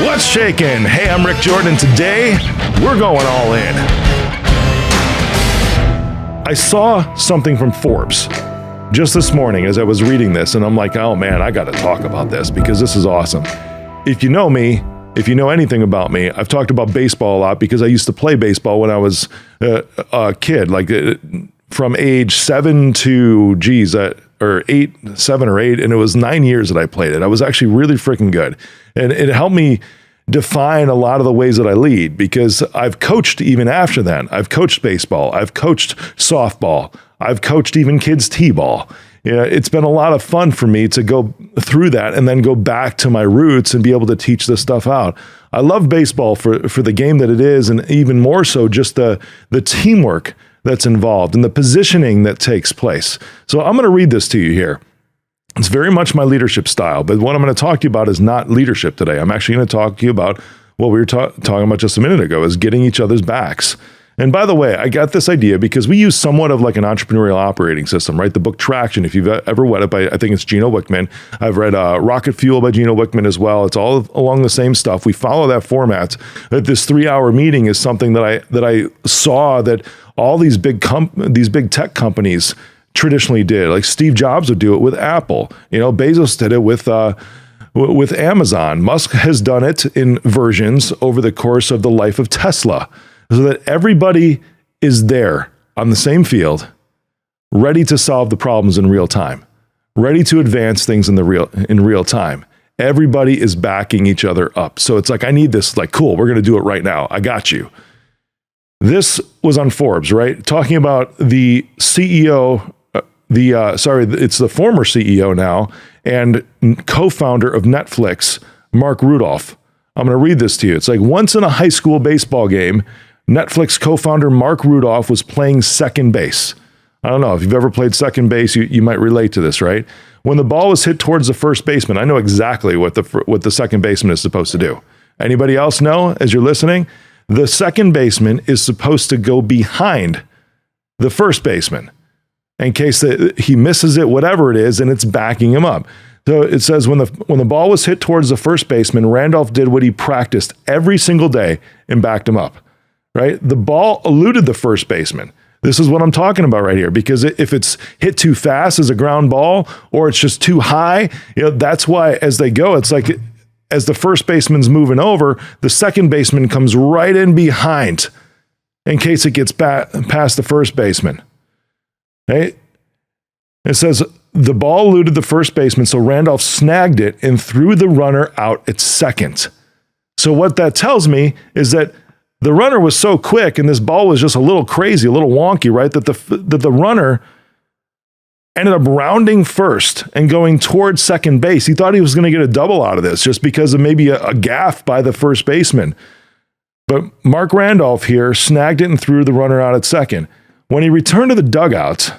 What's shakin'? Hey, I'm Rick Jordan. Today, we're going all in. I saw something from Forbes just this morning as I was reading this, and I'm like, oh man, I got to talk about this because this is awesome. If you know me, if you know anything about me, I've talked about baseball a lot because I used to play baseball when I was a kid, like from age 7 to, or 7 or 8, and it was 9 years that I played it. I was actually really freaking good. And it helped me define a lot of the ways that I lead because I've coached even after then. I've coached baseball. I've coached softball. I've coached even kids t-ball. You know, it's been a lot of fun for me to go through that and then go back to my roots and be able to teach this stuff out. I love baseball for the game that it is, and even more so just the teamwork that's involved and the positioning that takes place. So I'm going to read this to you here. It's very much my leadership style, but what I'm going to talk to you about is not leadership today. I'm actually going to talk to you about what we were talking about just a minute ago, is getting each other's backs. And by the way, I got this idea because we use somewhat of like an entrepreneurial operating system, right? The book Traction, if you've ever read it by, I think it's Gino Wickman. I've read Rocket Fuel by Gino Wickman as well. It's all along the same stuff. We follow that format. That this 3-hour meeting is something that I saw that all these big tech companies traditionally did. Like Steve Jobs would do it with Apple. You know, Bezos did it with Amazon. Musk has done it in versions over the course of the life of Tesla, so that everybody is there on the same field, ready to solve the problems in real time, ready to advance things in real time. Everybody is backing each other up. So it's like, I need this, like, cool, we're going to do it right now. I got you. This was on Forbes, right? Talking about the CEO, it's the former CEO now and co-founder of Netflix, Marc Randolph. I'm going to read this to you. It's like, once in a high school baseball game, Netflix co-founder Marc Randolph was playing second base. I don't know if you've ever played second base, you might relate to this, right? When the ball was hit towards the first baseman, I know exactly what the second baseman is supposed to do. Anybody else know as you're listening? The second baseman is supposed to go behind the first baseman in case that he misses it, whatever it is, and it's backing him up. So it says when the ball was hit towards the first baseman, Randolph did what he practiced every single day and backed him up. Right? The ball eluded the first baseman. This is what I'm talking about right here, because if it's hit too fast as a ground ball or it's just too high, you know, that's why as they go, it's like as the first baseman's moving over, the second baseman comes right in behind in case it gets past the first baseman. Right? It says the ball eluded the first baseman, so Randolph snagged it and threw the runner out at second. So what that tells me is that the runner was so quick and this ball was just a little crazy, a little wonky, right? That the runner ended up rounding first and going towards second base. He thought he was going to get a double out of this just because of maybe a gaffe by the first baseman. But Marc Randolph here snagged it and threw the runner out at second. When he returned to the dugout,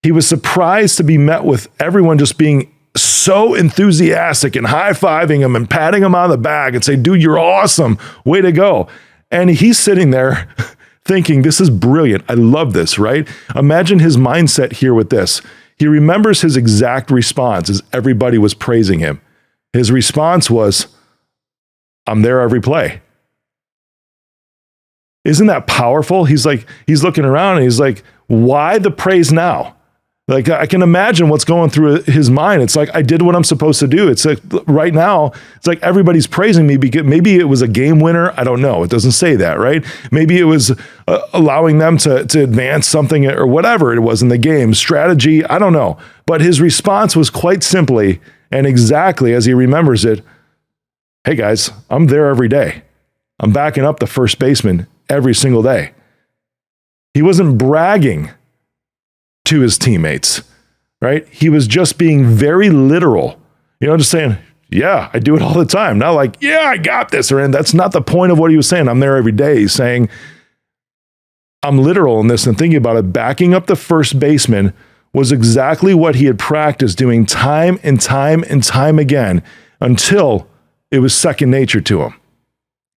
he was surprised to be met with everyone just being so enthusiastic and high-fiving him and patting him on the back and say, dude, you're awesome. Way to go. And he's sitting there thinking, this is brilliant. I love this, right? Imagine his mindset here with this. He remembers his exact response as everybody was praising him. His response was, I'm there every play. Isn't that powerful? He's looking around and he's like, why the praise now? Like, I can imagine what's going through his mind. It's like, I did what I'm supposed to do. It's like right now, it's like everybody's praising me because maybe it was a game winner. I don't know. It doesn't say that, right? Maybe it was allowing them to advance something or whatever it was in the game, strategy. I don't know. But his response was quite simply and exactly as he remembers it. Hey guys, I'm there every day. I'm backing up the first baseman every single day. He wasn't bragging to his teammates, right? He was just being very literal, just saying, yeah, I do it all the time. Not like, yeah, I got this. And that's not the point of what he was saying. I'm there every day. He's saying, I'm literal in this and thinking about it. Backing up the first baseman was exactly what he had practiced doing time and time and time again until it was second nature to him.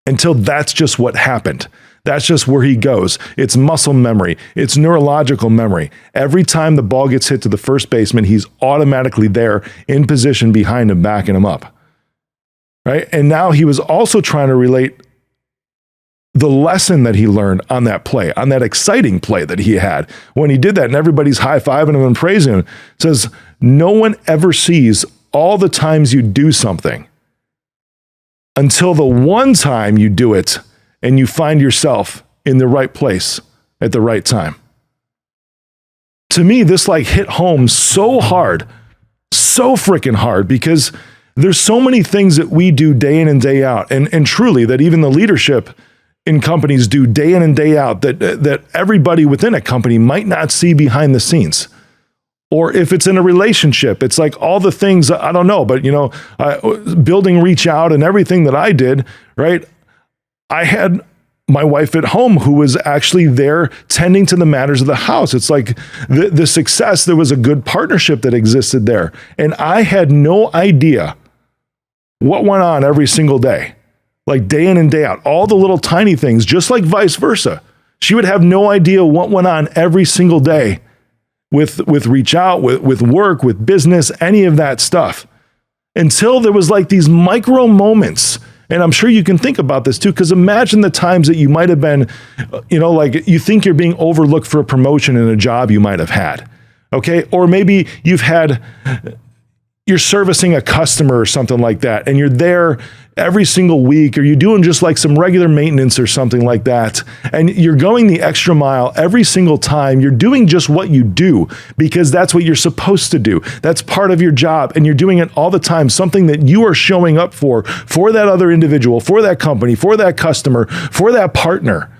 Until that's just what happened. That's just where he goes. It's muscle memory. It's neurological memory. Every time the ball gets hit to the first baseman, he's automatically there in position behind him, backing him up. right? And now he was also trying to relate the lesson that he learned on that play, on that exciting play that he had when he did that, and everybody's high-fiving him and praising him. It says, no one ever sees all the times you do something until the one time you do it and you find yourself in the right place at the right time. To me, this like hit home so hard, so freaking hard, because there's so many things that we do day in and day out, and truly that even the leadership in companies do day in and day out that everybody within a company might not see behind the scenes. Or if it's in a relationship, it's like all the things, I don't know, but building Reach Out and everything that I did, right? I had my wife at home who was actually there tending to the matters of the house. It's like the success, there was a good partnership that existed there. And I had no idea what went on every single day. Like day in and day out, all the little tiny things, just like vice versa. She would have no idea what went on every single day with Reach Out, with work, with business, any of that stuff. Until there was like these micro moments. And I'm sure you can think about this too, because imagine the times that you might have been, like you think you're being overlooked for a promotion in a job you might have had. Okay. Or maybe you're servicing a customer or something like that, and you're there every single week, or you're doing just like some regular maintenance or something like that, and you're going the extra mile every single time. You're doing just what you do because that's what you're supposed to do. That's part of your job, and you're doing it all the time, something that you are showing up for that other individual, for that company, for that customer, for that partner,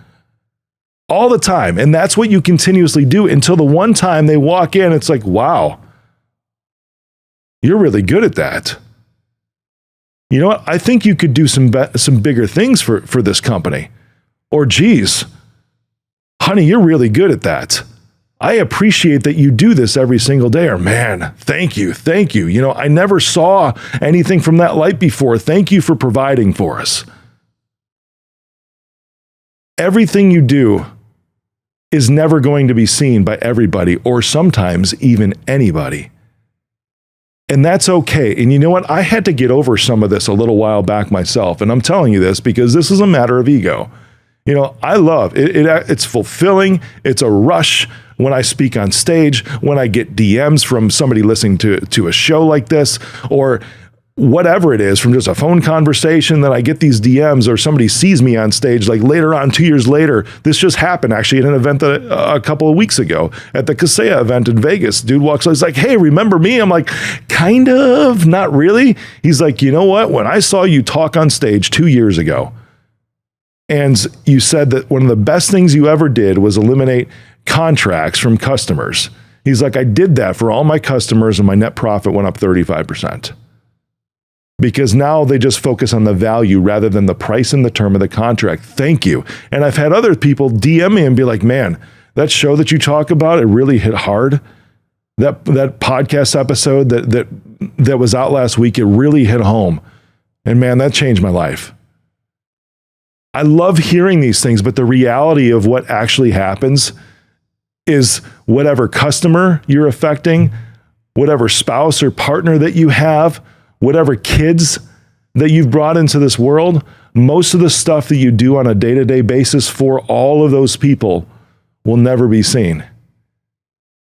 all the time. And that's what you continuously do until the one time they walk in, it's like, wow, you're really good at that. You know what? I think you could do some bigger things for this company. Or, geez, honey, you're really good at that. I appreciate that you do this every single day. Or, man, thank you. I never saw anything from that light before. Thank you for providing for us. Everything you do is never going to be seen by everybody, or sometimes even anybody. And that's okay. And you know what? I had to get over some of this a little while back myself. And I'm telling you this because this is a matter of ego. I love it. It's fulfilling. It's a rush when I speak on stage, when I get DMs from somebody listening to a show like this, or whatever it is, from just a phone conversation, that I get these DMs, or somebody sees me on stage, like later on, 2 years later. This just happened actually at an event a couple of weeks ago at the Kaseya event in Vegas. Dude walks up, he's like, hey, remember me? I'm like, kind of, not really. He's like, you know what? When I saw you talk on stage 2 years ago, and you said that one of the best things you ever did was eliminate contracts from customers. He's like, I did that for all my customers and my net profit went up 35%. Because now they just focus on the value rather than the price and the term of the contract. Thank you. And I've had other people DM me and be like, man, that show that you talk about, it really hit hard. That podcast episode that was out last week, it really hit home. And man, that changed my life. I love hearing these things, but the reality of what actually happens is whatever customer you're affecting, whatever spouse or partner that you have, whatever kids that you've brought into this world, most of the stuff that you do on a day-to-day basis for all of those people will never be seen.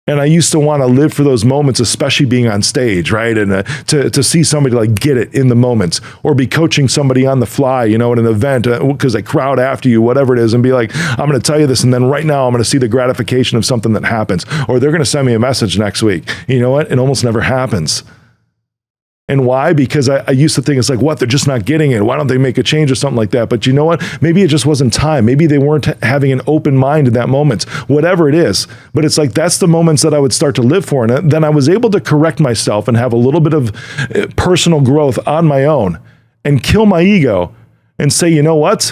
And I used to want to live for those moments, especially being on stage, right? And to see somebody like get it in the moments, or be coaching somebody on the fly, at an event, because they crowd after you, whatever it is, and be like, I'm going to tell you this, and then right now I'm going to see the gratification of something that happens, or they're going to send me a message next week. You know what? It almost never happens. And why? Because I used to think it's like, what? They're just not getting it. Why don't they make a change or something like that? But you know what? Maybe it just wasn't time. Maybe they weren't having an open mind in that moment, whatever it is. But it's like, that's the moments that I would start to live for. And then I was able to correct myself and have a little bit of personal growth on my own and kill my ego and say, you know what?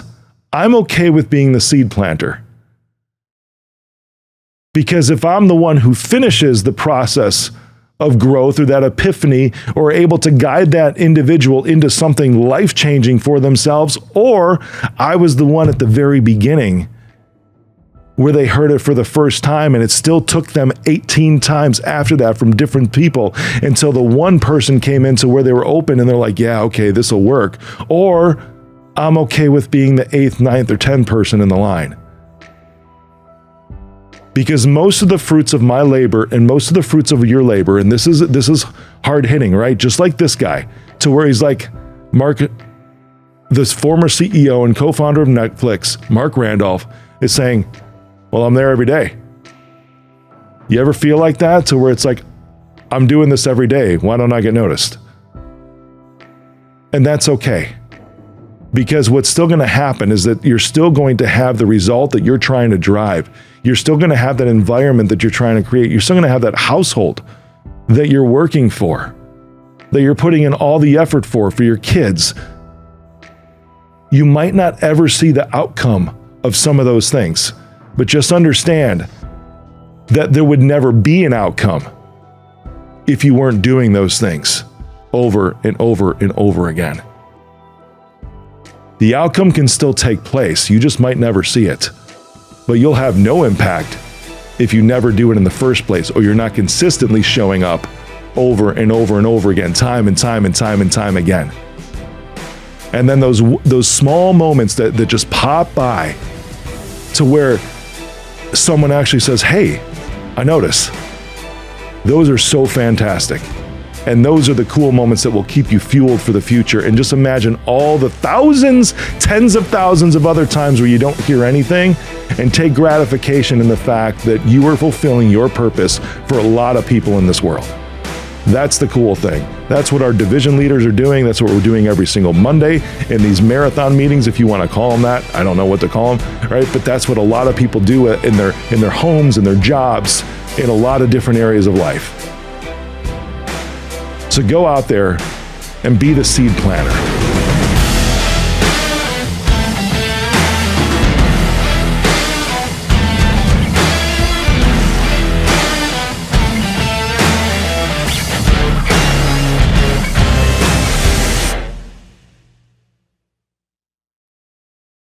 I'm okay with being the seed planter. Because if I'm the one who finishes the process of growth or that epiphany, or able to guide that individual into something life-changing for themselves, or I was the one at the very beginning where they heard it for the first time, and it still took them 18 times after that from different people until the one person came into where they were open and they're like, yeah, okay, this will work. Or I'm okay with being the 8th, 9th, or 10th person in the line. Because most of the fruits of my labor and most of the fruits of your labor, and this is hard hitting, right? Just like this guy, to where he's like, Mark, this former CEO and co-founder of Netflix, Marc Randolph, is saying, well, I'm there every day. You ever feel like that? To where it's like, I'm doing this every day. Why don't I get noticed? And that's okay. Because what's still going to happen is that you're still going to have the result that you're trying to drive. You're still going to have that environment that you're trying to create. You're still going to have that household that you're working for, that you're putting in all the effort for your kids. You might not ever see the outcome of some of those things, but just understand that there would never be an outcome if you weren't doing those things over and over and over again. The outcome can still take place. You just might never see it. But you'll have no impact if you never do it in the first place, or you're not consistently showing up over and over and over again, time and time and time and time again. And then those small moments that just pop by to where someone actually says, hey, I notice. Those are so fantastic. And those are the cool moments that will keep you fueled for the future. And just imagine all the thousands, tens of thousands of other times where you don't hear anything, and take gratification in the fact that you are fulfilling your purpose for a lot of people in this world. That's the cool thing. That's what our division leaders are doing. That's what we're doing every single Monday in these marathon meetings, if you want to call them that. I don't know what to call them, right? But that's what a lot of people do in their homes and their jobs in a lot of different areas of life. So go out there and be the seed planter.